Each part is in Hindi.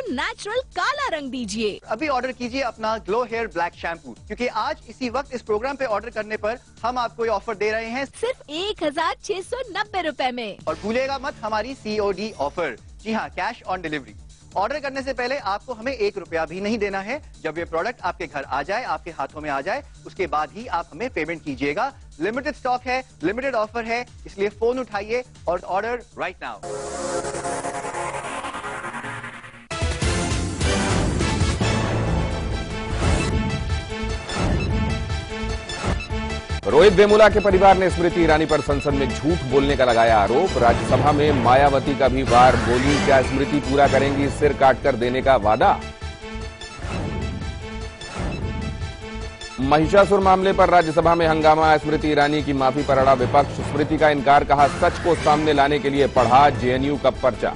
नेचुरल काला रंग दीजिए। अभी ऑर्डर कीजिए अपना ग्लो हेयर ब्लैक शैम्पू, क्योंकि आज इसी वक्त इस प्रोग्राम पे ऑर्डर करने पर हम आपको ये ऑफर दे रहे हैं सिर्फ 1690 रुपए में। और भूलेगा मत हमारी COD ऑफर। जी हाँ, कैश ऑन डिलीवरी। ऑर्डर करने से पहले आपको हमें 1 रुपया भी नहीं देना है। जब ये प्रोडक्ट आपके घर आ जाए, आपके हाथों में आ जाए, उसके बाद ही आप हमें पेमेंट कीजिएगा। लिमिटेड स्टॉक है, लिमिटेड ऑफर है, इसलिए फोन उठाइए और order right now. Rohit Vemula के परिवार ने स्मृति ईरानी पर संसद में झूठ बोलने का लगाया आरोप। राज्यसभा में मायावती का भी वार बोली, क्या स्मृति पूरा करेंगी सिर काटकर देने का वादा। महिषासुर मामले पर राज्यसभा में हंगामा, स्मृति ईरानी की माफी पर अड़ा विपक्ष। स्मृति का इनकार, कहा सच को सामने लाने के लिए पढ़ा JNU का पर्चा।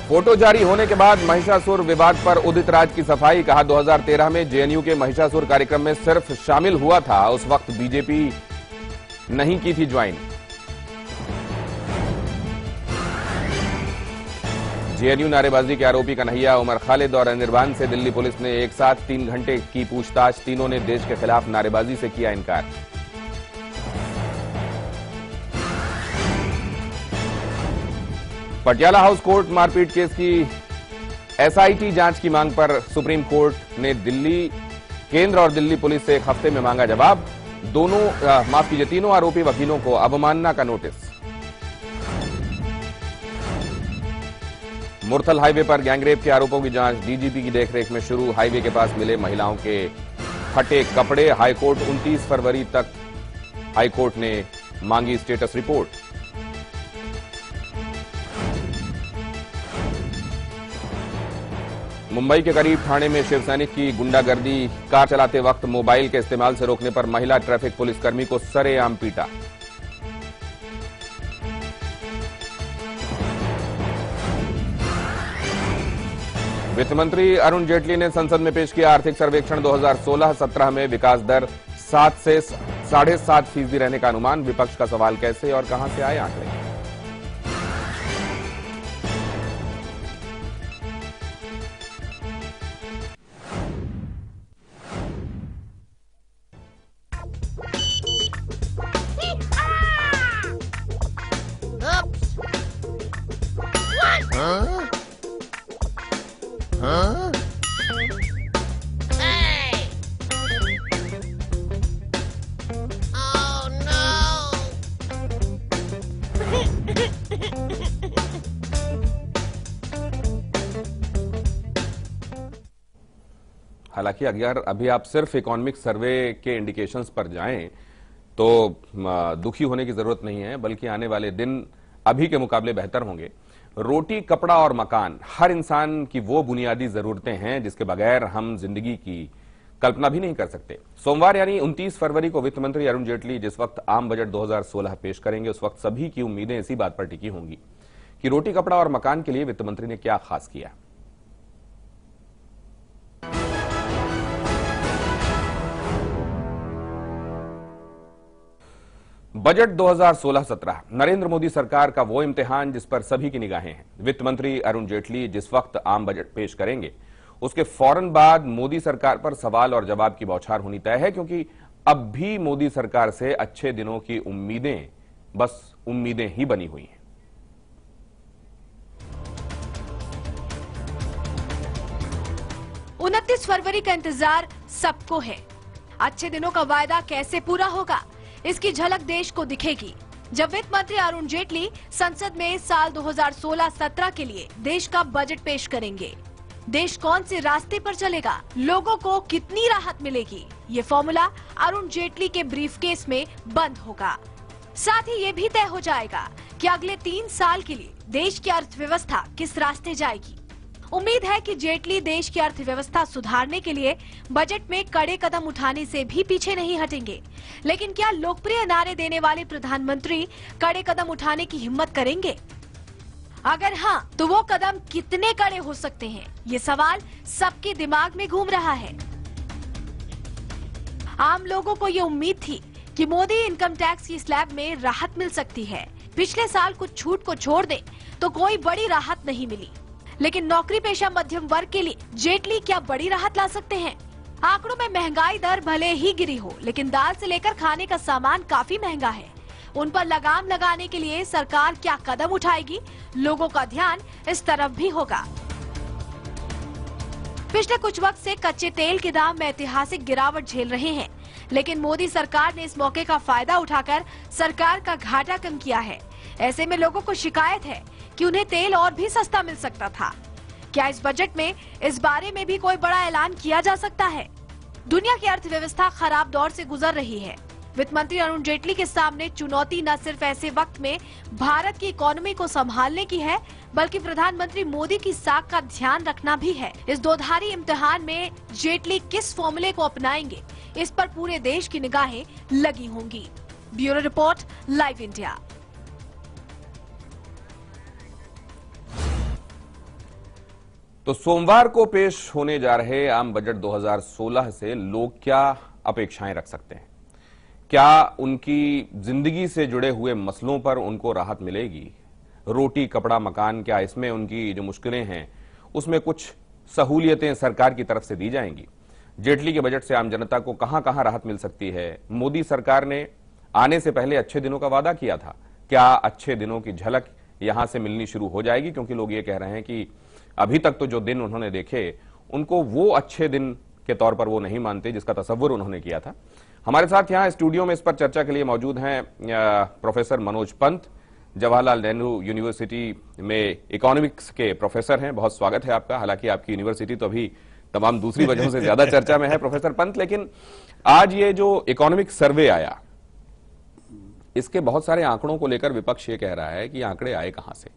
फोटो जारी होने के बाद महिषासुर विवाद पर उदित राज की सफाई, कहा 2013 में JNU के महिषासुर कार्यक्रम में सिर्फ शामिल हुआ था, उस वक्त बीजेपी नहीं की थी ज्वाइन। JNU नारेबाजी के आरोपी कन्हैया, उमर खालिद और अनिर्बान से दिल्ली पुलिस ने एक साथ 3 घंटे की पूछताछ। तीनों ने देश के खिलाफ नारेबाजी से किया इनकार। पटियाला हाउस कोर्ट मारपीट केस की SIT जांच की मांग पर सुप्रीम कोर्ट ने दिल्ली केंद्र और दिल्ली पुलिस से 1 हफ्ते में मांगा जवाब। तीनों आरोपी वकीलों को अवमानना का नोटिस। मुरथल हाईवे पर गैंगरेप के आरोपों की जांच DGP की देखरेख में शुरू। हाईवे के पास मिले महिलाओं के फटे कपड़े। हाईकोर्ट 29 फरवरी तक हाईकोर्ट ने मांगी स्टेटस रिपोर्ट। मुंबई के करीब थाने में शिवसैनिक की गुंडागर्दी, कार चलाते वक्त मोबाइल के इस्तेमाल से रोकने पर महिला ट्रैफिक पुलिसकर्मी को सरेआम पीटा। वित्त मंत्री अरुण जेटली ने संसद में पेश किया आर्थिक सर्वेक्षण 2016-17 में विकास दर 7 से 7.5% रहने का अनुमान। विपक्ष का सवाल, कैसे और कहां से आए आंकड़े। हालांकि अगर अभी आप सिर्फ इकोनॉमिक सर्वे के इंडिकेशंस पर जाएं तो दुखी होने की जरूरत नहीं है, बल्कि आने वाले दिन अभी के मुकाबले बेहतर होंगे। रोटी, कपड़ा और मकान हर इंसान की वो बुनियादी जरूरतें हैं जिसके बगैर हम जिंदगी की कल्पना भी नहीं कर सकते। सोमवार यानी 29 फरवरी को वित्त मंत्री अरुण जेटली जिस वक्त आम बजट 2016 पेश करेंगे, उस वक्त सभी की उम्मीदें इसी बात पर टिकी होंगी कि रोटी, कपड़ा और मकान के लिए वित्त मंत्री ने क्या खास किया। बजट 2016-17 नरेंद्र मोदी सरकार का वो इम्तिहान जिस पर सभी की निगाहें हैं। वित्त मंत्री अरुण जेटली जिस वक्त आम बजट पेश करेंगे, उसके फौरन बाद मोदी सरकार पर सवाल और जवाब की बौछार होनी तय है, क्योंकि अब भी मोदी सरकार से अच्छे दिनों की उम्मीदें बस उम्मीदें ही बनी हुई हैं। उनतीस फरवरी का इंतजार सबको है। अच्छे दिनों का वायदा कैसे पूरा होगा, इसकी झलक देश को दिखेगी जब वित्त मंत्री अरुण जेटली संसद में साल 2016-17 के लिए देश का बजट पेश करेंगे। देश कौन से रास्ते पर चलेगा, लोगों को कितनी राहत मिलेगी, ये फॉर्मूला अरुण जेटली के ब्रीफकेस में बंद होगा। साथ ही ये भी तय हो जाएगा कि अगले 3 साल के लिए देश की अर्थव्यवस्था किस रास्ते जाएगी। उम्मीद है कि जेटली देश की अर्थव्यवस्था सुधारने के लिए बजट में कड़े कदम उठाने से भी पीछे नहीं हटेंगे। लेकिन क्या लोकप्रिय नारे देने वाले प्रधानमंत्री कड़े कदम उठाने की हिम्मत करेंगे? अगर हाँ, तो वो कदम कितने कड़े हो सकते हैं, ये सवाल सबके दिमाग में घूम रहा है। आम लोगों को ये उम्मीद थी कि मोदी इनकम टैक्स की स्लैब में राहत मिल सकती है। पिछले साल कुछ छूट को छोड़ दे तो कोई बड़ी राहत नहीं मिली, लेकिन नौकरी पेशा मध्यम वर्ग के लिए जेटली क्या बड़ी राहत ला सकते हैं? आंकड़ों में महंगाई दर भले ही गिरी हो, लेकिन दाल से लेकर खाने का सामान काफी महंगा है। उन पर लगाम लगाने के लिए सरकार क्या कदम उठाएगी, लोगों का ध्यान इस तरफ भी होगा। पिछले कुछ वक्त से कच्चे तेल के दाम में ऐतिहासिक गिरावट झेल रहे हैं, लेकिन मोदी सरकार ने इस मौके का फायदा उठाकर सरकार का घाटा कम किया है। ऐसे में लोगों को शिकायत है कि उन्हें तेल और भी सस्ता मिल सकता था। क्या इस बजट में इस बारे में भी कोई बड़ा ऐलान किया जा सकता है? दुनिया की अर्थव्यवस्था खराब दौर से गुजर रही है। वित्त मंत्री अरुण जेटली के सामने चुनौती न सिर्फ ऐसे वक्त में भारत की इकोनॉमी को संभालने की है, बल्कि प्रधानमंत्री मोदी की साख का ध्यान रखना भी है। इस दोधारी इम्तिहान में जेटली किस फॉर्मूले को अपनाएंगे, इस पर पूरे देश की निगाहें लगी होंगी। Bureau report, live India. तो सोमवार को पेश होने जा रहे आम बजट 2016 से लोग क्या अपेक्षाएं रख सकते हैं? क्या उनकी जिंदगी से जुड़े हुए मसलों पर उनको राहत मिलेगी? रोटी, कपड़ा, मकान, क्या इसमें उनकी जो मुश्किलें हैं उसमें कुछ सहूलियतें सरकार की तरफ से दी जाएंगी? जेटली के बजट से आम जनता को कहां कहां राहत मिल सकती है? मोदी सरकार ने आने से पहले अच्छे दिनों का वादा किया था, क्या अच्छे दिनों की झलक यहां से मिलनी शुरू हो जाएगी? क्योंकि लोग ये कह रहे हैं कि अभी तक तो जो दिन उन्होंने देखे उनको वो अच्छे दिन के तौर पर वो नहीं मानते जिसका तसव्वुर उन्होंने किया था। हमारे साथ यहाँ स्टूडियो में इस पर चर्चा के लिए मौजूद हैं प्रोफेसर मनोज पंत, जवाहरलाल नेहरू यूनिवर्सिटी में इकोनॉमिक्स के प्रोफेसर हैं। बहुत स्वागत है आपका। हालांकि आपकी यूनिवर्सिटी तो अभी तमाम दूसरी वजहों से ज्यादा चर्चा में है प्रोफेसर पंत, लेकिन आज ये जो इकोनॉमिक सर्वे आया, इसके बहुत सारे आंकड़ों को लेकर विपक्ष ये कह रहा है कि आंकड़े आए कहां से।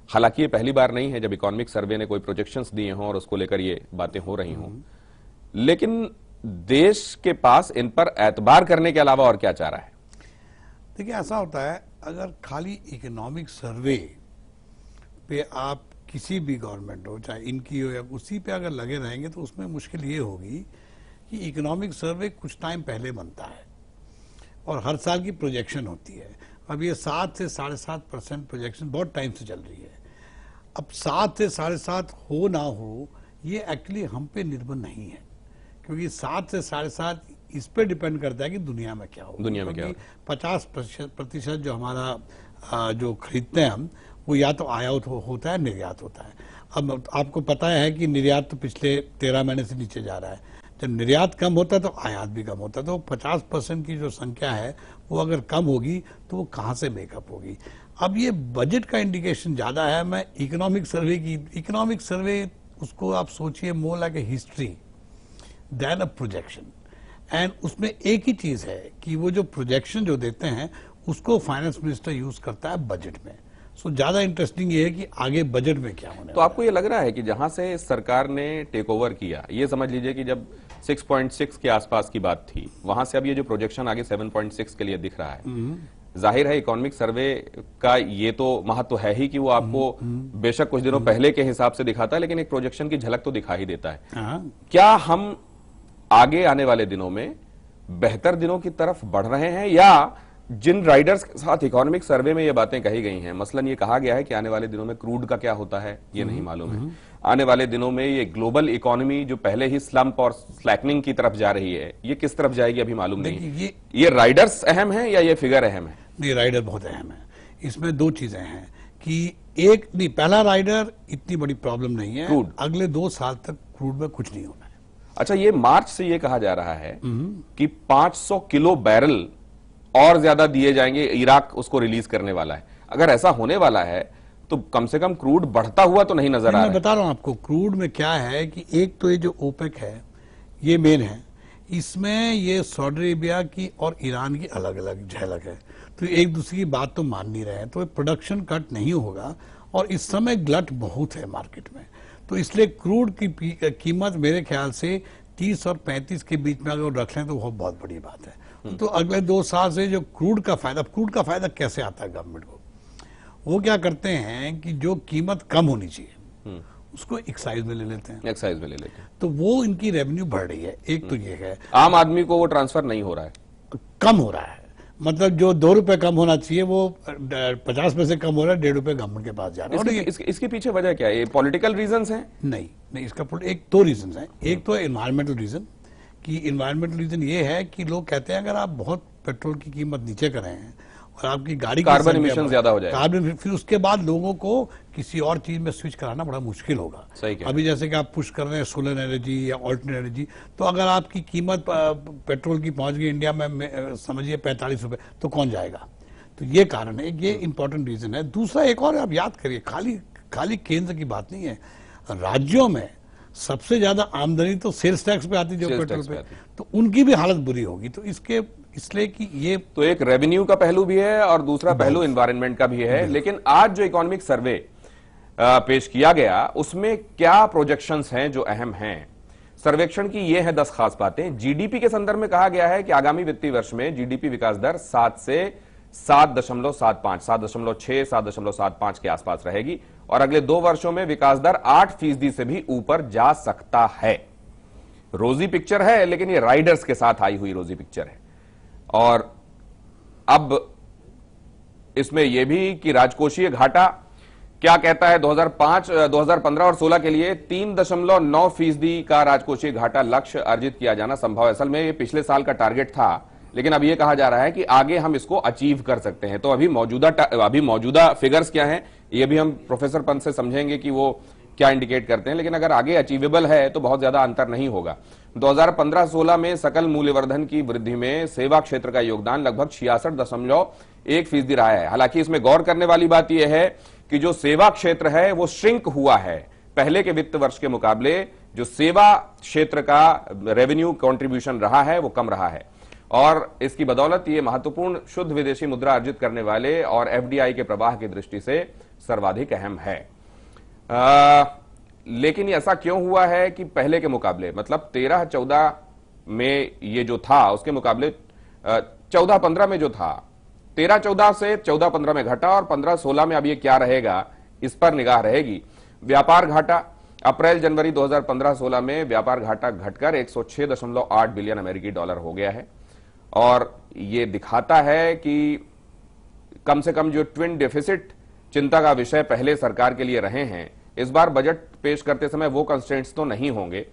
हालांकि ये पहली बार नहीं है जब इकोनॉमिक सर्वे ने कोई प्रोजेक्शंस दिए हों और उसको लेकर ये बातें हो रही हों, लेकिन देश के पास इन पर एतबार करने के अलावा और क्या चाह रहा है? देखिए, ऐसा होता है, अगर खाली इकोनॉमिक सर्वे पे आप किसी भी गवर्नमेंट हो, चाहे इनकी हो या उसी पे अगर लगे रहेंगे तो उसमें मुश्किल ये होगी कि इकोनॉमिक सर्वे कुछ टाइम पहले बनता है और हर साल की प्रोजेक्शन होती है। अब ये 7 से 7.5% प्रोजेक्शन बहुत टाइम से चल रही है। अब 7 से 7.5 हो ना हो ये एक्चुअली हम पे निर्भर नहीं है, क्योंकि 7 से 7.5 इस पे डिपेंड करता है कि दुनिया में क्या हो। दुनिया में क्या हो? 50% जो हमारा जो खरीदते हैं हम, वो या तो आयात होता है, निर्यात होता है। अब आपको पता है कि निर्यात तो पिछले 13 महीने से नीचे जा रहा है। जब निर्यात कम होता है तो आयात भी कम होता है। तो 50% की जो संख्या है वो अगर कम होगी तो वो कहाँ से मेकअप होगी? अब ये बजट का इंडिकेशन ज्यादा है। मैं इकोनॉमिक सर्वे उसको आप सोचिए more like a history than a projection. And उसमें एक ही चीज है कि वो जो प्रोजेक्शन जो देते हैं उसको फाइनेंस मिनिस्टर यूज करता है बजट में। सो ज्यादा इंटरेस्टिंग ये है कि आगे बजट में क्या होने। तो आपको ये लग रहा है कि जहां से सरकार ने टेक ओवर किया, ये समझ लीजिए कि जब 6.6 के आसपास की बात थी, वहां से अब ये जो प्रोजेक्शन आगे 7.6 के लिए दिख रहा है, जाहिर है इकोनॉमिक सर्वे का ये तो महत्व है ही कि वो आपको बेशक कुछ दिनों पहले के हिसाब से दिखाता है, लेकिन एक प्रोजेक्शन की झलक तो दिखा ही देता है। क्या हम आगे आने वाले दिनों में बेहतर दिनों की तरफ बढ़ रहे हैं, या जिन राइडर्स के साथ इकोनॉमिक सर्वे में ये बातें कही गई हैं, मसलन ये कहा गया है कि आने वाले दिनों में क्रूड का क्या होता है ये नहीं मालूम है, आने वाले दिनों में ये ग्लोबल इकोनॉमी जो पहले ही स्लंप और स्लैकनिंग की तरफ जा रही है, ये किस तरफ जाएगी अभी मालूम नहीं। ये राइडर्स अहम है या ये फिगर अहम है? नहीं, राइडर बहुत अहम है। इसमें दो चीजें हैं कि एक नहीं, पहला राइडर इतनी बड़ी प्रॉब्लम नहीं है, क्रूड। अगले 2 साल तक क्रूड में कुछ नहीं होना है। अच्छा, ये मार्च से ये कहा जा रहा है कि 500 किलो बैरल और ज्यादा दिए जाएंगे, इराक उसको रिलीज करने वाला है। अगर ऐसा होने वाला है तो कम से कम क्रूड बढ़ता हुआ तो नहीं नजर आ रहा है। मैं बता रहा हूं आपको क्रूड में क्या है कि एक तो ये जो ओपेक है ये मेन है, इसमें ये सऊदी अरेबिया की और ईरान की अलग अलग झलक है, तो एक दूसरे की बात तो मान नहीं रहे हैं, तो प्रोडक्शन कट नहीं होगा। और इस समय ग्लट बहुत है मार्केट में, तो इसलिए क्रूड की कीमत मेरे ख्याल से 30 और 35 के बीच में अगर रख लें तो वो बहुत बड़ी बात है। तो अगले 2 साल से जो क्रूड का फायदा कैसे आता है गवर्नमेंट को? वो क्या करते हैं कि जो कीमत कम होनी चाहिए उसको एक्साइज में ले लेते हैं। एक्साइज में ले लेते हैं, तो वो इनकी रेवेन्यू बढ़ रही है। एक तो ये है, आम आदमी को वो ट्रांसफर नहीं हो रहा है, कम हो रहा है। मतलब जो 2 रुपए कम होना चाहिए वो 50 पैसे कम हो रहा है, 1.5 रुपए गवर्नमेंट के पास जा रहा है। इसके पीछे वजह क्या है? ये पॉलिटिकल रीजंस हैं? नहीं, इसका एक 2 रीजन है। एक तो एनवायरमेंटल रीजन, कि एनवायरमेंटल रीजन ये है कि लोग कहते हैं अगर आप बहुत पेट्रोल की कीमत नीचे कर रहे हैं और आपकी गाड़ी कार्बन इमिशन ज्यादा हो जाएगा, कार्बन, फिर उसके बाद लोगों को किसी और चीज में स्विच कराना बड़ा मुश्किल होगा। अभी जैसे कि आप पुश कर रहे हैं सोलर एनर्जी या ऑल्टरनेट एनर्जी, तो अगर आपकी कीमत पेट्रोल की पहुंच गई इंडिया में समझिए 45 रुपए, तो कौन जाएगा? तो ये कारण है, ये इंपॉर्टेंट रीजन है। दूसरा एक और आप याद करिए, खाली केंद्र की बात नहीं है, राज्यों में सबसे ज्यादा आमदनी तो सेल्स टैक्स पे आती है, जो पेट्रोल पे, तो उनकी भी हालत बुरी होगी। तो इसलिए कि ये तो एक रेवेन्यू का पहलू भी है और दूसरा पहलू एनवायरनमेंट का भी है। लेकिन आज जो इकोनॉमिक सर्वे पेश किया गया उसमें क्या प्रोजेक्शंस हैं जो अहम हैं? सर्वेक्षण की ये है 10 खास बातें। जीडीपी के संदर्भ में कहा गया है कि आगामी वित्तीय वर्ष में जीडीपी विकास दर 7 से 7.75, 7.6, 7.75 के आसपास रहेगी और अगले 2 वर्षों में विकास दर 8% से भी ऊपर जा सकता है। रोजी पिक्चर है, लेकिन ये राइडर्स के साथ आई हुई रोजी पिक्चर है। और अब इसमें यह भी कि राजकोषीय घाटा क्या कहता है, 2015 और 16 के लिए 3.9% का राजकोषीय घाटा लक्ष्य अर्जित किया जाना संभव है। असल में ये पिछले साल का टारगेट था, लेकिन अब यह कहा जा रहा है कि आगे हम इसको अचीव कर सकते हैं। तो अभी मौजूदा फिगर्स क्या हैं, ये भी हम प्रोफेसर पंत से समझेंगे कि वो क्या इंडिकेट करते हैं। लेकिन अगर आगे अचीवेबल है तो बहुत ज्यादा अंतर नहीं होगा। 2015-16 में सकल मूल्यवर्धन की वृद्धि में सेवा क्षेत्र का योगदान लगभग 66.1% रहा है। हालांकि इसमें गौर करने वाली बात यह है कि जो सेवा क्षेत्र है वो श्रिंक हुआ है। पहले के वित्त वर्ष के मुकाबले जो सेवा क्षेत्र का रेवेन्यू कंट्रीब्यूशन रहा है वो कम रहा है और इसकी बदौलत ये महत्वपूर्ण शुद्ध विदेशी मुद्रा अर्जित करने वाले और एफडीआई के प्रवाह की दृष्टि से सर्वाधिक अहम है। लेकिन ऐसा क्यों हुआ है कि पहले के मुकाबले, मतलब 13-14 में ये जो था उसके मुकाबले 14-15 में जो था, 13-14 से 14-15 में घटा और 15-16 में अब ये क्या रहेगा, इस पर निगाह रहेगी। व्यापार घाटा अप्रैल जनवरी 2015-16 में व्यापार घाटा घटकर 106.8 बिलियन अमेरिकी डॉलर हो गया है और ये दिखाता है कि कम से कम जो ट्विन डेफिसिट चिंता का विषय पहले सरकार के लिए रहे हैं, इस बार बजट पेश करते समय वो कंस्ट्रेंट्स तो नहीं होंगे।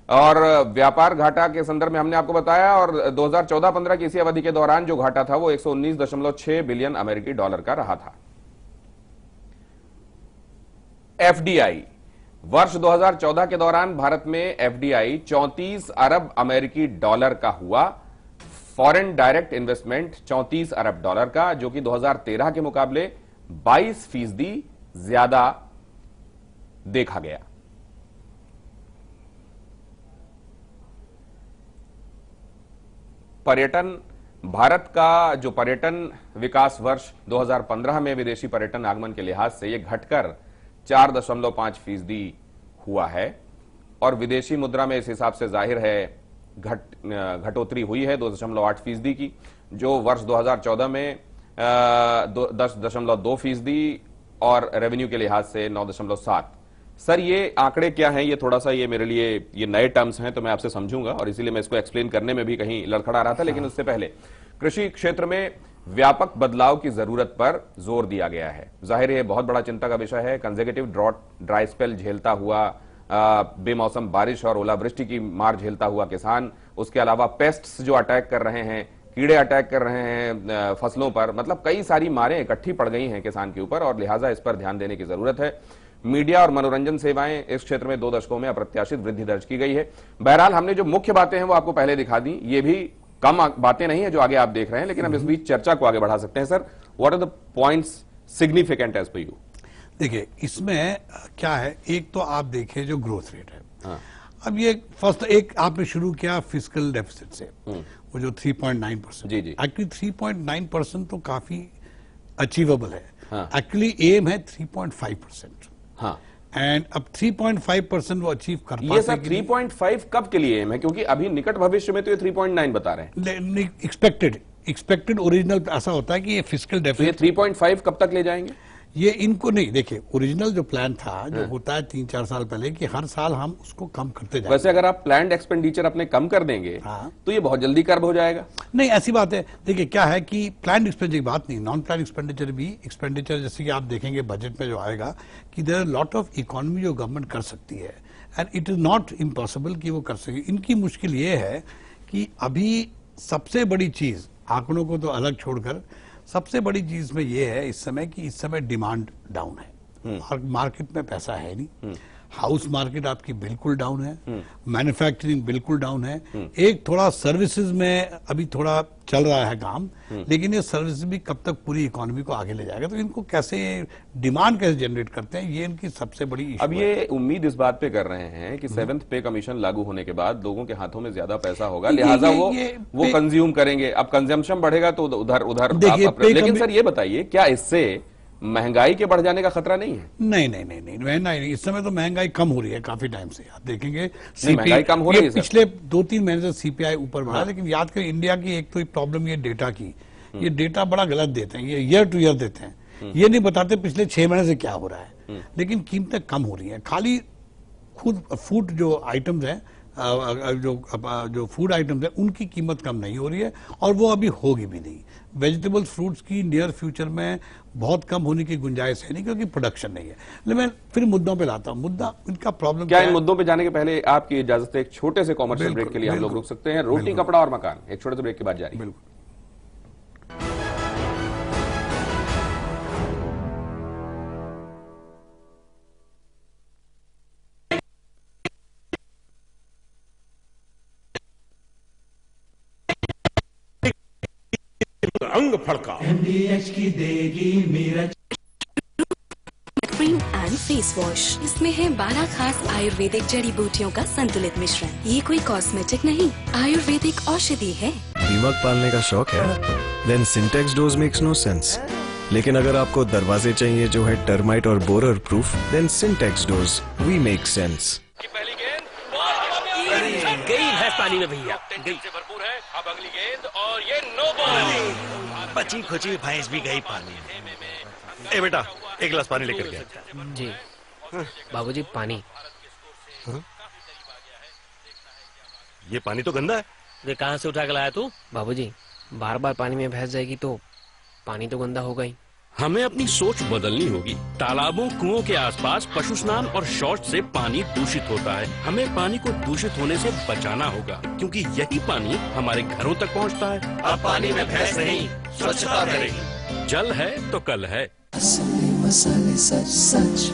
और व्यापार घाटा के संदर्भ में हमने आपको बताया, और 2014-15 की इसी अवधि के दौरान जो घाटा था वो 119.6 बिलियन अमेरिकी डॉलर का रहा था। एफडीआई, वर्ष 2014 के दौरान भारत में एफडीआई 34 अरब अमेरिकी डॉलर का हुआ, फॉरेन डायरेक्ट इन्वेस्टमेंट 34 अरब डॉलर का, जो कि 2013 के मुकाबले 22% ज्यादा देखा गया। पर्यटन, भारत का जो पर्यटन विकास वर्ष 2015 में विदेशी पर्यटन आगमन के लिहाज से यह घटकर 4.5% हुआ है और विदेशी मुद्रा में इस हिसाब से जाहिर है घटोतरी हुई है 2.8% की, जो वर्ष 2014 में 10.2% और रेवेन्यू के लिहाज से 9.7। सर ये आंकड़े क्या हैं? ये थोड़ा सा ये मेरे लिए ये नए टर्म्स हैं तो मैं आपसे समझूंगा और इसीलिए मैं इसको एक्सप्लेन करने में भी कहीं लड़खड़ा रहा था। लेकिन उससे पहले कृषि क्षेत्र में व्यापक बदलाव की जरूरत पर जोर दिया गया है। जाहिर है बहुत बड़ा चिंता का विषय है। कंसेक्यूटिव ड्राई स्पेल झेलता हुआ, बेमौसम बारिश और ओलावृष्टि की मार झेलता हुआ किसान, उसके अलावा पेस्ट्स जो अटैक कर रहे हैं, कीड़े अटैक कर रहे हैं फसलों पर, मतलब कई सारी मारें इकट्ठी पड़ गई हैं किसान के ऊपर और लिहाजा इस पर ध्यान देने की जरूरत है। मीडिया और मनोरंजन सेवाएं, इस क्षेत्र में 2 दशकों में अप्रत्याशित वृद्धि दर्ज की गई है। बहरहाल हमने जो मुख्य बातें हैं वो आपको पहले दिखा दी, ये भी कम बातें नहीं है जो आगे आप देख रहे हैं, लेकिन हम इस बीच चर्चा को आगे बढ़ा सकते हैं। Sir, what are the points significant as per you? देखिए इसमें क्या है, एक तो आप देखिए जो ग्रोथ रेट है। हाँ। अब ये फर्स्ट एक आपने शुरू किया फिस्कल डेफिसिट से, वो जो 3.9%, जी जी, एक्चुअली 3.9% तो काफी अचीवेबल है। एक्चुअली एम है 3.5%। हाँ, एंड अब 3.5% वो अचीव कर पाते हैं। ये सर 3.5 कब के लिए एम है? क्योंकि अभी निकट भविष्य में तो ये 3.9 बता रहे हैं। एक्सपेक्टेड ओरिजिनल ऐसा होता है कि ये फिस्कल डेफिसिट, तो ये 3.5 कब तक ले जाएंगे? ये इनको नहीं, देखिए ओरिजिनल जो प्लान था जो होता है 3-4 साल पहले कि हर साल हम उसको कम करते जाएंगे। वैसे अगर आप प्लान्ड एक्सपेंडिचर अपने कम कर देंगे हाँ। तो ये बहुत जल्दी कर्व हो जाएगा। नहीं, ऐसी बात है, देखिए क्या है कि प्लान एक्सपेंडिचर की बात नहीं, नॉन प्लान एक्सपेंडिचर भी एक्सपेंडिचर, जैसे कि आप देखेंगे बजट में जो आएगा कि there are lot of economy जो गवर्नमेंट कर सकती है and it is not impossible कि वो कर सके। इनकी मुश्किल ये है कि अभी सबसे बड़ी चीज, आंकड़ों को तो अलग छोड़कर सबसे बड़ी चीज में ये है इस समय कि इस समय डिमांड डाउन है, मार्केट में पैसा है नहीं, हाउस मार्केट आपकी बिल्कुल डाउन है, मैन्युफैक्चरिंग बिल्कुल डाउन है, एक थोड़ा सर्विसेज में अभी थोड़ा चल रहा है काम, लेकिन ये सर्विसेज भी कब तक पूरी इकोनॉमी को आगे ले जाएगा, तो इनको कैसे डिमांड कैसे जनरेट करते हैं, ये इनकी सबसे बड़ी इशू अब ये उम्मीद इस बात पे कर रहे हैं कि 7th पे कमीशन लागू होने के बाद लोगों के हाथों में ज्यादा पैसा होगा, लिहाजा वो कंज्यूम करेंगे। अब कंजम्पशन बढ़ेगा तो उधर उधर लेकिन सर ये बताइए, क्या इससे महंगाई के बढ़ जाने का खतरा नहीं है? नहीं, महंगाई नहीं, इस समय तो महंगाई कम हो रही है काफी टाइम से, आप देखेंगे महंगाई कम हो रही है पिछले 2-3 महीने से सीपीआई ऊपर बढ़ा। हाँ। लेकिन याद करें इंडिया की एक तो प्रॉब्लम ये डेटा की, ये डेटा बड़ा गलत देते हैं, ये ईयर टू ईयर देते हैं, ये नहीं बताते पिछले 6 महीने से क्या हो रहा है, लेकिन कीमतें कम हो रही है। खाली खुद फूड जो आइटम्स हैं, जो फूड आइटम्स हैं उनकी कीमत कम नहीं हो रही है और वो अभी होगी भी नहीं। वेजिटेबल्स फ्रूट्स की नियर फ्यूचर में बहुत कम होने की गुंजाइश है नहीं, क्योंकि प्रोडक्शन नहीं है। लेकिन मैं फिर मुद्दों पे लाता हूँ, मुद्दा इनका प्रॉब्लम क्या इन मुद्दों पे जाने के पहले आपकी इजाजत है, एक छोटे से कॉमर्शियल ब्रेक के लिए हम लोग रुक सकते हैं। रोटी कपड़ा और मकान, एक छोटे से ब्रेक के बाद जारी। बिल्कुल। अंग फड़का MDH की देगी Miraj cream and face wash, इसमें है 12 खास आयुर्वेदिक जड़ी बूटियों का संतुलित मिश्रण। ये कोई कॉस्मेटिक नहीं, आयुर्वेदिक औषधि है। दीमक पालने का शौक है? Then Sintex does makes no sense. लेकिन अगर आपको दरवाजे चाहिए जो है टर्माइट और borer proof, then Sintex does we make sense. गई है पानी में भैया, गई से भरपूर है। अब अगली गेंद और ये नो बॉल। बची खुची भैंस भी गई पानी में। ए बेटा, एक गिलास पानी लेकर गया जी। बाबूजी पानी। ये पानी तो गंदा है। ये कहाँ से उठा के लाया तू? बाबूजी, बार बार पानी में भैंस जाएगी तो पानी तो गंदा होगा ही। हमें अपनी सोच बदलनी होगी। तालाबों, कुओं के आसपास पशु स्नान और शौच से पानी दूषित होता है। हमें पानी को दूषित होने से बचाना होगा, क्योंकि यही पानी हमारे घरों तक पहुंचता है। अब पानी में भैंस नहीं, स्वच्छता करें। जल है तो कल है। मसाले सच सच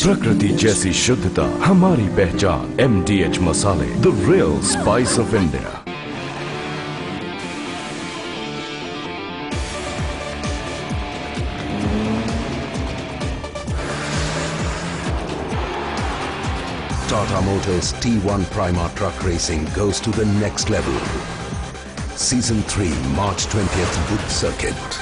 प्रकृति जैसी शुद्धता हमारी पहचान। MDH मसाले, the real spice of India. Tata Motors T1 Prima Truck Racing goes to the next level. Season 3, March 20th, Buddh Circuit.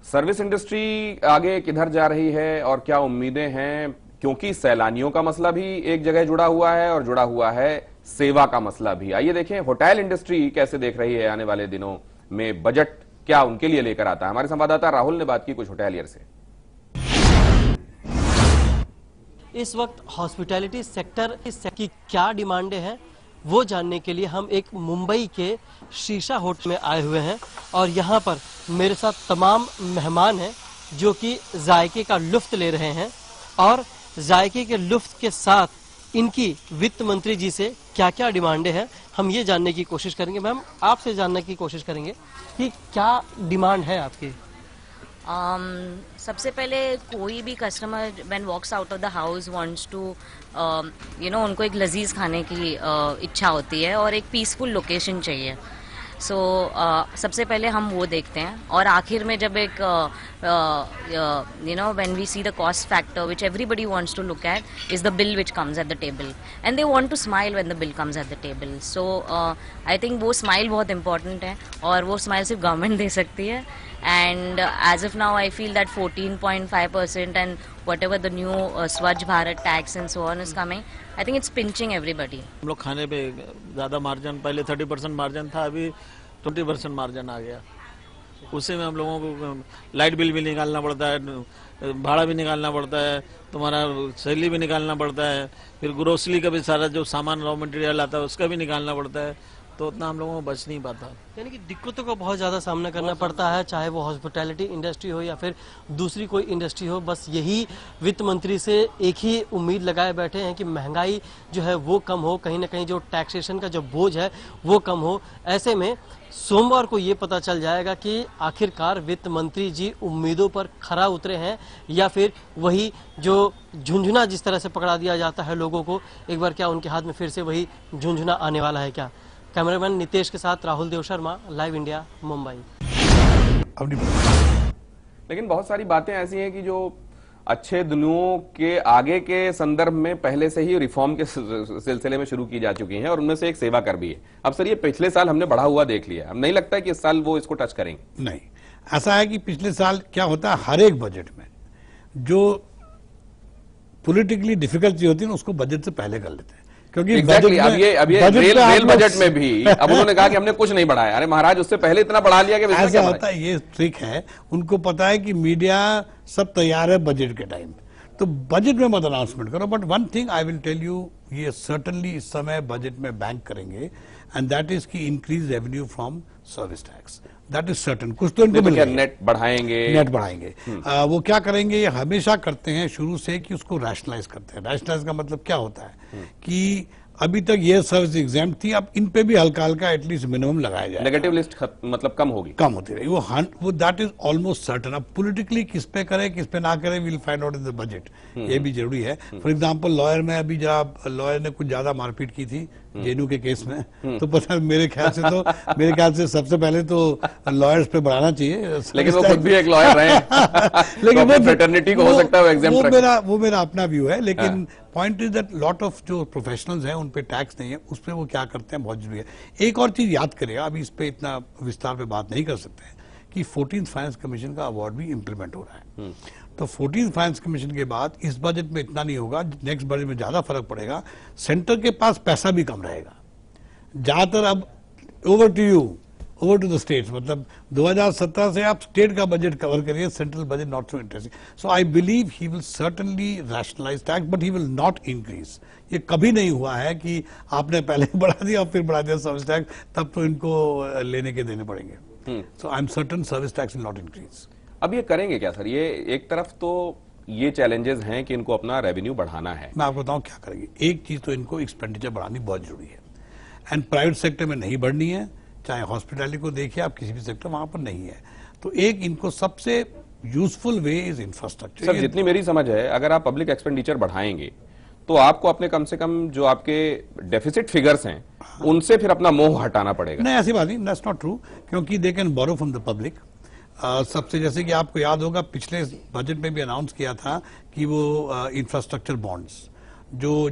Service industry आगे किधर जा रही है और क्या उम्मीदें हैं, क्योंकि सैलानियों का मसला भी एक जगह जुड़ा हुआ है और जुड़ा हुआ है सेवा का मसला भी। आइए देखें होटल इंडस्ट्री कैसे देख रही है आने वाले दिनों में, बजट क्या उनके लिए लेकर आता है। हमारे संवाददाता राहुल ने बात की कुछ होटेलियर से। इस वक्त हॉस्पिटैलिटी सेक्टर की क्या डिमांडें हैं वो जानने के लिए हम एक मुंबई के शीशा होटल में आए हुए हैं और यहाँ पर मेरे साथ तमाम मेहमान हैं जो कि जायके का लुत्फ ले रहे हैं और जायके के लुत्फ के साथ इनकी वित्त मंत्री जी से क्या क्या डिमांडें हैं हम ये जानने की कोशिश करेंगे। मैम, आपसे जानने की कोशिश करेंगे कि क्या डिमांड है आपकी। सबसे पहले कोई भी customer when walks out of the house wants to उनको एक लजीज खाने की इच्छा होती है और एक पीसफुल लोकेशन चाहिए। सो सबसे पहले हम वो देखते हैं और आखिर में जब एक when we see the cost factor which everybody wants to look at is the bill which comes at the table and they want to smile when the bill comes at the table. So I think वो स्माइल बहुत इंपॉर्टेंट है और वो स्माइल सिर्फ गवर्नमेंट दे सकती है। And as of now I feel that 14.5% and whatever the new Swachh Bharat tax and so on is coming, I think it's pinching everybody. हम लोग खाने पे ज़्यादा मार्जिन, पहले 30% मार्जिन था, अभी 20% मार्जिन आ गया। उससे में हम लोगों को लाइट बिल भी निकालना पड़ता है, भाड़ा भी निकालना पड़ता है, तुम्हारा सैलरी भी निकालना पड़ता है, फिर ग्रोसरी का भी सारा जो सामान रॉ मटेरियल आता है उसका भी निकालना पड़ता है, तो उतना हम लोगों को बच नहीं पाता। यानी कि दिक्कतों का बहुत ज़्यादा सामना करना पड़ता है, चाहे वो हॉस्पिटैलिटी इंडस्ट्री हो या फिर दूसरी कोई इंडस्ट्री हो। बस यही वित्त मंत्री से एक ही उम्मीद लगाए बैठे हैं कि महंगाई जो है वो कम हो, कहीं ना कहीं जो टैक्सेशन का जो बोझ है वो कम हो। ऐसे में सोमवार को ये पता चल जाएगा कि आखिरकार वित्त मंत्री जी उम्मीदों पर खरा उतरे हैं या फिर वही जो झुंझुना जिस तरह से पकड़ा दिया जाता है लोगों को, एक बार क्या उनके हाथ में फिर से वही झुंझुना आने वाला है क्या। कैमरामैन नितेश के साथ राहुल देव शर्मा, लाइव इंडिया, मुंबई। लेकिन बहुत सारी बातें ऐसी हैं कि जो अच्छे दिनों के आगे के संदर्भ में पहले से ही रिफॉर्म के सिलसिले में शुरू की जा चुकी हैं और उनमें से एक सेवा कर भी है। अब सर ये पिछले साल हमने बढ़ा हुआ देख लिया, अब नहीं लगता है कि इस साल वो इसको टच करेंगे? नहीं, ऐसा है कि पिछले साल क्या होता है, हर एक बजट में जो पॉलिटिकली डिफिकल्ट चीज होती है ना उसको बजट से पहले कर लेते हैं, क्योंकि exactly, अब ये रेल बजट में भी अब उन्होंने कहा कि हमने कुछ नहीं बढ़ाया। अरे महाराज, उससे पहले इतना बढ़ा लिया कि ऐसा होता है। ये ट्रिक है, उनको पता है कि मीडिया सब तैयार है बजट के टाइम, तो बजट में मत अनाउंसमेंट करो। But one thing I will tell you, ये सर्टनली इस समय बजट में बैंक करेंगे, एंड दैट इज की increase revenue from service tax, that is certain. कुछ तो इनको मिलेगा, नेट बढ़ाएंगे, नेट बढ़ाएंगे। वो क्या करेंगे, ये हमेशा करते हैं शुरू से कि उसको रैशनलाइज करते हैं। रैशनलाइज का मतलब क्या होता है कि अभी तक ये सर्विस एग्जाम्प्ट थी, अब इन पे भी हल्का हल्का एटलीस्ट मिनिमम लगाया जाए। नेगेटिव लिस्ट मतलब कम होगी, कम होती रही वो दैट इज ऑलमोस्ट सर्टन। अब पॉलिटिकली किस पे करे किस पे ना करे, will find out in the budget, ये भी जरूरी है। फॉर एग्जांपल लॉयर में अभी जब लॉयर ने कुछ ज्यादा मारपीट की थी जेएनयू के केस में, तो पता मेरे ख्याल से सबसे पहले तो लॉयर्स पे बढ़ाना चाहिए। लेकिन वो खुद भी एक लॉयर रहे हैं लेकिन वो फ्रेटर्निटी को हो सकता है वो मेरा अपना व्यू है। लेकिन point is that lot of जो प्रोफेशनल्स हैं उन पे टैक्स नहीं है, उस पर वो क्या करते हैं बहुत जरूरी है। एक और चीज याद करेगा, अभी इस पे इतना विस्तार पे बात नहीं कर सकते हैं कि 14th फाइनेंस कमीशन का अवार्ड भी इंप्लीमेंट हो रहा है। तो 14th फाइनेंस कमीशन के बाद इस बजट में इतना नहीं होगा, नेक्स्ट बजट में ज्यादा फर्क पड़ेगा। सेंटर के पास पैसा भी कम रहेगा ज्यादातर। अब over to you, over to the states, मतलब 2017 से आप स्टेट का बजट कवर करिए, central budget not so interesting. So I believe he will certainly rationalise tax, but he will not increase. ये कभी नहीं हुआ है कि आपने पहले बढ़ा दिया और फिर बढ़ा दिया सर्विस टैक्स, तब तो इनको लेने के देने पड़ेंगे। So I am certain service tax will not increase. अब ये करेंगे क्या सर? ये एक तरफ तो ये चैलेंजेस हैं कि इनको अपना रेवेन्यू बढ़ाना है। मैं आपको बताऊं क्या करेंगे। एक चीज तो इनको एक्सपेंडिचर बढ़ानी बहुत जरूरी है, एंड प्राइवेट सेक्टर में नहीं बढ़नी है, चाहे हॉस्पिटैलिटी को देखिए आप, किसी भी सेक्टर वहां पर नहीं है। तो एक इनको सबसे useful way is infrastructure. Sir जितनी मेरी समझ है, अगर आप पब्लिक एक्सपेंडिचर बढ़ाएंगे तो आपको अपने कम से कम जो आपके डेफिसिट फिगर्स हैं उनसे फिर अपना मोह हटाना पड़ेगा। नहीं, ऐसी बात नहीं, दैट्स नॉट ट्रू, क्योंकि they can borrow from the public. सबसे जैसे कि आपको याद होगा पिछले बजट में भी अनाउंस किया था कि वो इंफ्रास्ट्रक्चर बॉन्ड्स जो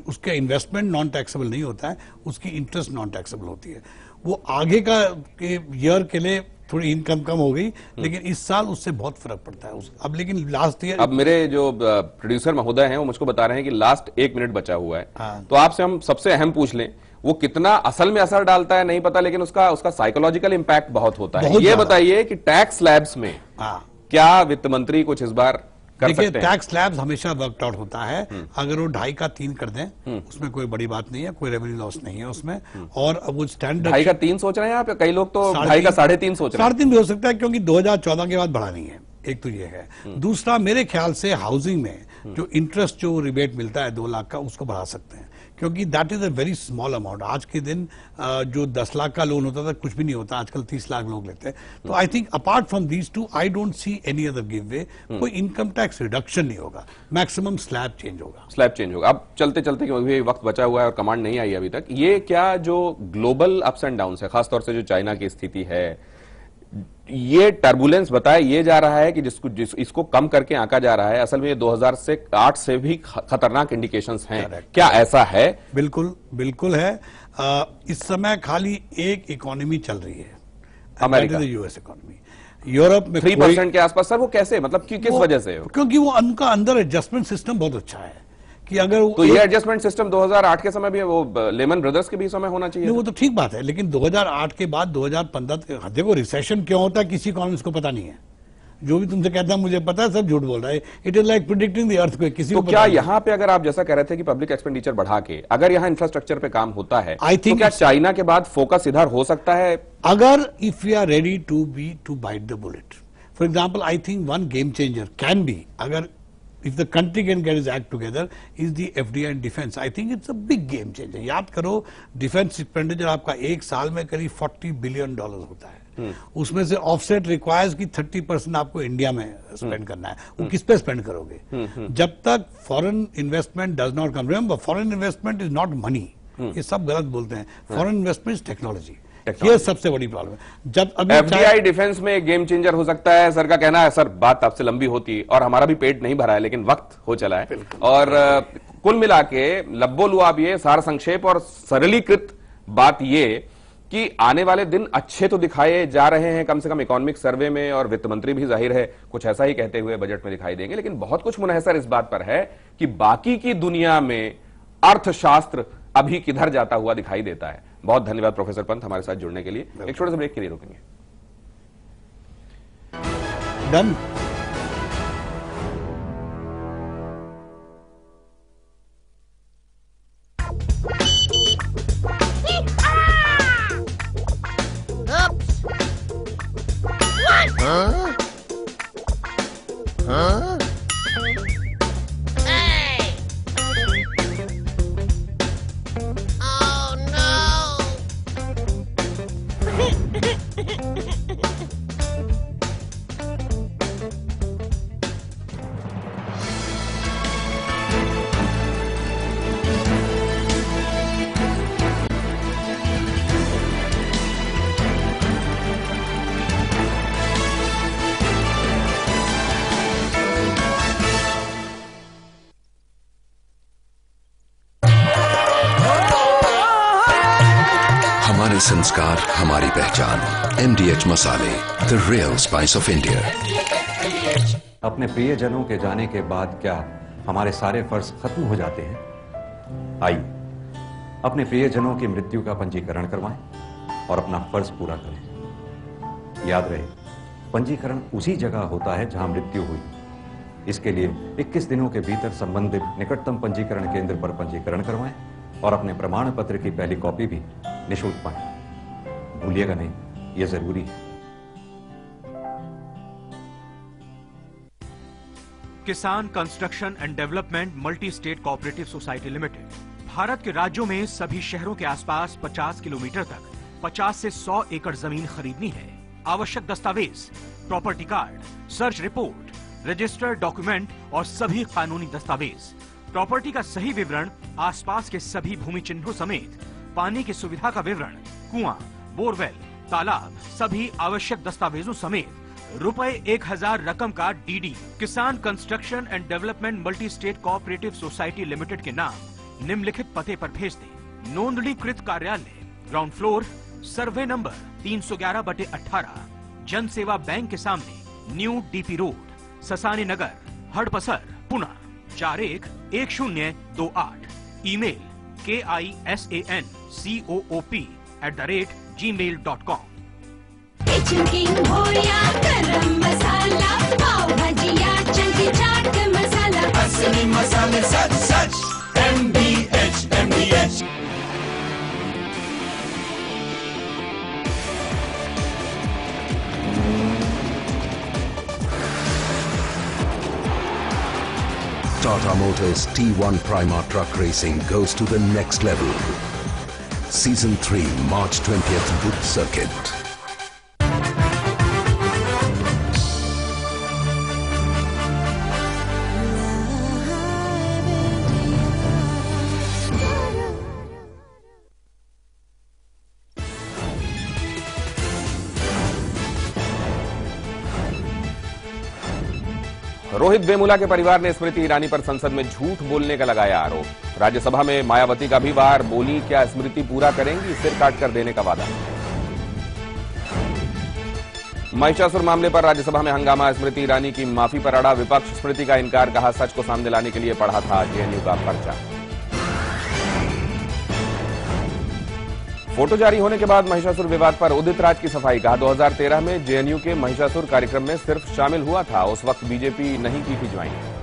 उसका इन्वेस्टमेंट नॉन टैक्सेबल नहीं होता है, उसकी इंटरेस्ट नॉन टैक्सेबल होती है। वो आगे का ईयर के लिए थोड़ी इनकम कम हो गई, लेकिन इस साल उससे बहुत फर्क पड़ता है। अब लेकिन लास्ट ईयर, अब मेरे जो प्रोड्यूसर महोदय हैं वो मुझको बता रहे हैं कि लास्ट 1 मिनट बचा हुआ है। तो आपसे हम सबसे अहम पूछ लें, वो कितना असल में असर डालता है नहीं पता, लेकिन उसका साइकोलॉजिकल इंपैक्ट बहुत होता है। ये बताइए कि टैक्स स्लैब्स में क्या वित्त मंत्री कुछ इस बार कर सकते हैं? टैक्स स्लैब्स हमेशा वर्कड आउट होता है। अगर वो 2.5 का 3 कर दें, उसमें कोई बड़ी बात नहीं है, कोई रेवेन्यू लॉस नहीं है उसमें। और अब वो स्टैंडर्ड 2.5 का 3 सोच रहे हैं आप, कई लोग तो 2.5 का 3.5 सोच रहे हैं। 3.5 भी हो सकता है, क्योंकि 2014 के बाद बढ़ानी है। एक तो ये है, दूसरा मेरे ख्याल से हाउसिंग में जो इंटरेस्ट जो रिबेट मिलता है 2 लाख का, उसको बढ़ा सकते हैं, क्योंकि that is a very small amount. आज के दिन जो 10 लाख का लोन होता था कुछ भी नहीं होता, आजकल 30 लाख लोग लेते हैं। तो I think apart from these two I don't see any other give way. कोई इनकम टैक्स रिडक्शन नहीं होगा, मैक्सिमम स्लैब चेंज होगा। अब चलते चलते क्योंकि वक्त बचा हुआ है और कमांड नहीं आई अभी तक, ये क्या जो ग्लोबल अप्स एंड डाउन है, खासतौर से जो चाइना की स्थिति है, ये टर्बुलेंस बताया ये जा रहा है कि इसको कम करके आंका जा रहा है, असल में ये 2008 से भी खतरनाक इंडिकेशंस हैं। क्या ऐसा है? बिल्कुल है। इस समय खाली एक इकोनॉमी चल रही है, अमेरिका, यूएस इकोनॉमी। यूरोप में 3% के आसपास। सर वो कैसे, मतलब किस वजह से? क्योंकि वो उनका अंदर एडजस्टमेंट सिस्टम बहुत अच्छा है कि अगर तो ये एडजस्टमेंट सिस्टम 2008 के समय भी, वो लेमन ब्रदर्स के भी समय होना चाहिए। वो तो ठीक बात है, लेकिन 2008 के बाद 2015 देखो रिसेशन क्यों होता है किसी इकोनॉमिस्ट को पता नहीं है। जो भी तुमसे कहता है मुझे पता है, सब झूठ बोल रहा है। It is like predicting the earthquake. किसी तो को क्या यहाँ पे अगर आप जैसा कह रहे थे कि पब्लिक एक्सपेंडिचर बढ़ा के अगर यहाँ इंफ्रास्ट्रक्चर पे काम होता है, तो क्या चाइना के बाद फोकस इधर हो सकता है? अगर if we are ready to bite the bullet, for example I think one game changer can be, अगर if the country can get its act together, is the FDI in defense. I think it's a big game changer. याद करो डिफेंस एक्सपेंडिचर आपका एक साल में करीब $40 बिलियन होता है। उसमें से ऑफसेट रिक्वायर्स की 30% आपको इंडिया में स्पेंड करना है। वो किस पे स्पेंड करोगे? जब तक foreign investment does not come. Remember, foreign investment is not money. ये सब गलत बोलते हैं। Foreign investment is technology. ये सबसे बड़ी प्रॉब्लम है। जब अभी एफडीआई डिफेंस में गेम चेंजर हो सकता है। सर का कहना है, सर बात आपसे लंबी होती और हमारा भी पेट नहीं भरा है, लेकिन वक्त हो चला है। और कुल मिला के लब्बो लुआब ये सार संक्षेप और सरलीकृत बात ये कि आने वाले दिन अच्छे तो दिखाए जा रहे हैं, कम से कम इकोनॉमिक सर्वे में, और वित्त मंत्री भी जाहिर है कुछ ऐसा ही कहते हुए बजट में दिखाई देंगे। लेकिन बहुत कुछ मुनहसर इस बात पर है कि बाकी की दुनिया में अर्थशास्त्र अभी किधर जाता हुआ दिखाई देता है। बहुत धन्यवाद प्रोफेसर पंत हमारे साथ जुड़ने के लिए। एक छोटे से ब्रेक के लिए रुकेंगे। डन। हमारे संस्कार, हमारी पहचान। MDH मसाले, the real spice of India. अपने प्रियजनों के जाने के बाद क्या हमारे सारे फर्ज खत्म हो जाते हैं? आइए अपने प्रियजनों की मृत्यु का पंजीकरण करवाएं और अपना फर्ज पूरा करें। याद रहे, पंजीकरण उसी जगह होता है जहां मृत्यु हुई। इसके लिए 21 दिनों के भीतर संबंधित निकटतम पंजीकरण केंद्र पर पंजीकरण करवाएं और अपने प्रमाण पत्र की पहली कॉपी भी निःशुल्क पाएं। भूलिएगा नहीं, यह जरूरी है। किसान construction and development multi state cooperative society limited Bharat के राज्यों में सभी शहरों के आसपास 50 किलोमीटर तक 50 से 100 एकड़ जमीन खरीदनी है। आवश्यक दस्तावेज, property card, search report, registered document और सभी कानूनी दस्तावेज, प्रॉपर्टी का सही विवरण, आसपास के सभी भूमि चिन्हों समेत पानी की सुविधा का विवरण, कुआं, बोरवेल, तालाब, सभी आवश्यक दस्तावेजों समेत रुपए 1000 रकम का डीडी किसान construction and development multi state cooperative society limited के नाम निम्नलिखित पते पर भेज दें। नोंदणीकृत कार्यालय, ग्राउंड फ्लोर, सर्वे नंबर 311/18, जन सेवा बैंक के सामने, न्यू डीपी रोड, ससानी नगर, हड़पसर, पुणे 411028। Email KISANCOOP@gmail.com। गरम मसाला, पाव भाजिया, चंकी चाट मसाला, असली मसाले सच सच। MDH। Tata Motors T1 Prima Truck Racing goes to the next level. Season 3, March 20th, Buddh Circuit. Rohit Vemula के परिवार ने स्मृति ईरानी पर संसद में झूठ बोलने का लगाया आरोप। राज्यसभा में मायावती का भी वार, बोली क्या स्मृति पूरा करेंगी, सिर काट कर देने का वादा। महिषासुर मामले पर राज्यसभा में हंगामा, स्मृति ईरानी की माफी पर अड़ा विपक्ष, स्मृति का इनकार, कहा सच को सामने लाने के लिए पढ़ा था जेएनयू का पर्चा। फोटो जारी होने के बाद महिषासुर विवाद पर उदित राज की सफाई, कहा 2013 में जेएनयू के महिषासुर कार्यक्रम में सिर्फ शामिल हुआ था, उस वक्त बीजेपी नहीं की थी ज्वाइन।